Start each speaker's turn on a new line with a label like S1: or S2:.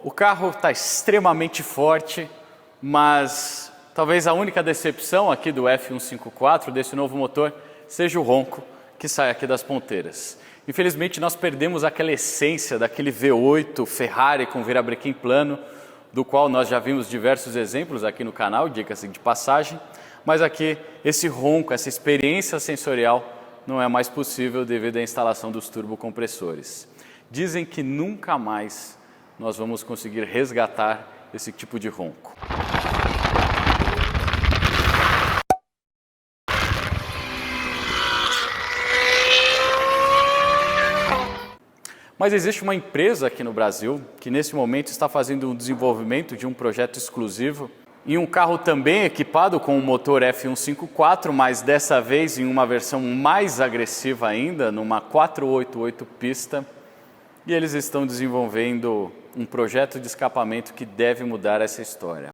S1: o carro está extremamente forte, mas talvez a única decepção aqui do F154, desse novo motor, seja o ronco que sai aqui das ponteiras. Infelizmente nós perdemos aquela essência daquele V8 Ferrari com virabrequim plano, do qual nós já vimos diversos exemplos aqui no canal, diga-se de passagem, mas aqui esse ronco, essa experiência sensorial não é mais possível devido à instalação dos turbocompressores. Dizem que nunca mais nós vamos conseguir resgatar esse tipo de ronco. Mas existe uma empresa aqui no Brasil que nesse momento está fazendo o desenvolvimento de um projeto exclusivo em um carro também equipado com o motor F154, mas dessa vez em uma versão mais agressiva ainda, numa 488 pista, e eles estão desenvolvendo um projeto de escapamento que deve mudar essa história.